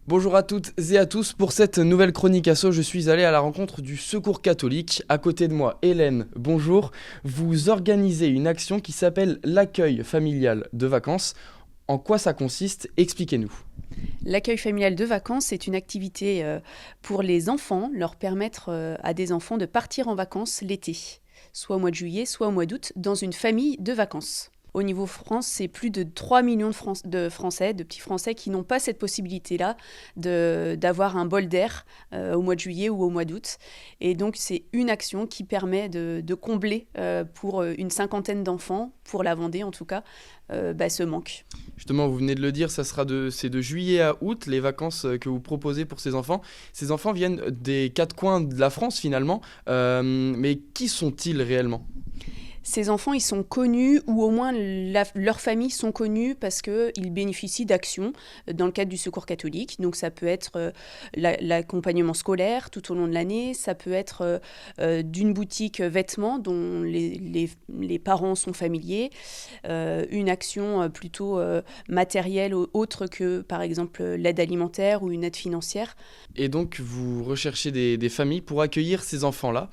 Bonjour à toutes et à tous, pour cette nouvelle chronique asso, je suis allé à la rencontre du Secours catholique. À côté de moi, Hélène, bonjour. Vous organisez une action qui s'appelle l'accueil familial de vacances. En quoi ça consiste? Expliquez-nous. L'accueil familial de vacances, c'est une activité pour les enfants, leur permettre à des enfants de partir en vacances l'été, soit au mois de juillet, soit au mois d'août, dans une famille de vacances. Au niveau France, c'est plus de 3 millions de Français, de petits Français, qui n'ont pas cette possibilité-là d'avoir un bol d'air au mois de juillet ou au mois d'août. Et donc, c'est une action qui permet de combler pour une cinquantaine d'enfants, pour la Vendée en tout cas, ce manque. Justement, vous venez de le dire, c'est de juillet à août, les vacances que vous proposez pour ces enfants. Ces enfants viennent des quatre coins de la France finalement, mais qui sont-ils réellement? Ces enfants, ils sont connus, ou au moins leurs familles sont connues parce qu'ils bénéficient d'actions dans le cadre du Secours catholique. Donc ça peut être l'accompagnement scolaire tout au long de l'année, ça peut être d'une boutique vêtements dont les parents sont familiers, une action plutôt matérielle autre que par exemple l'aide alimentaire ou une aide financière. Et donc, vous recherchez des familles pour accueillir ces enfants-là,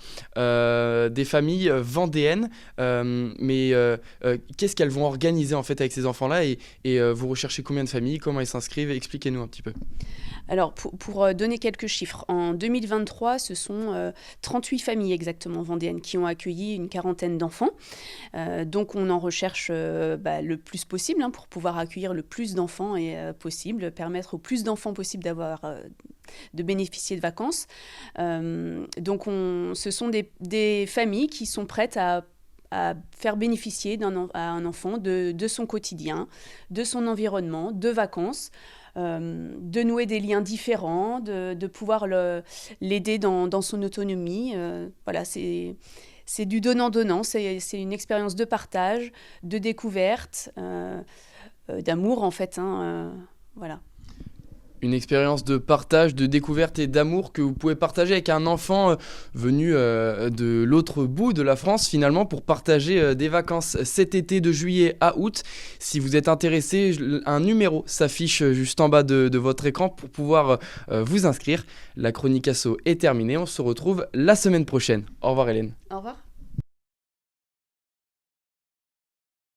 des familles vendéennes, qu'est-ce qu'elles vont organiser en fait avec ces enfants-là et vous recherchez combien de familles, comment ils s'inscrivent? Expliquez-nous un petit peu. Alors, pour donner quelques chiffres, en 2023, ce sont 38 familles exactement vendéennes qui ont accueilli une quarantaine d'enfants. Donc, on en recherche le plus possible pour pouvoir accueillir le plus d'enfants possible, permettre au plus d'enfants possible de bénéficier de vacances. Ce sont des familles qui sont prêtes à faire bénéficier à un enfant de son quotidien, de son environnement, de vacances, de nouer des liens différents, de pouvoir l'aider dans son autonomie. Voilà, c'est du donnant-donnant, c'est une expérience de partage, de découverte, d'amour en fait. Voilà. Une expérience de partage, de découverte et d'amour que vous pouvez partager avec un enfant venu de l'autre bout de la France finalement pour partager des vacances cet été de juillet à août. Si vous êtes intéressé, un numéro s'affiche juste en bas de votre écran pour pouvoir vous inscrire. La chronique asso est terminée, on se retrouve la semaine prochaine. Au revoir Hélène. Au revoir.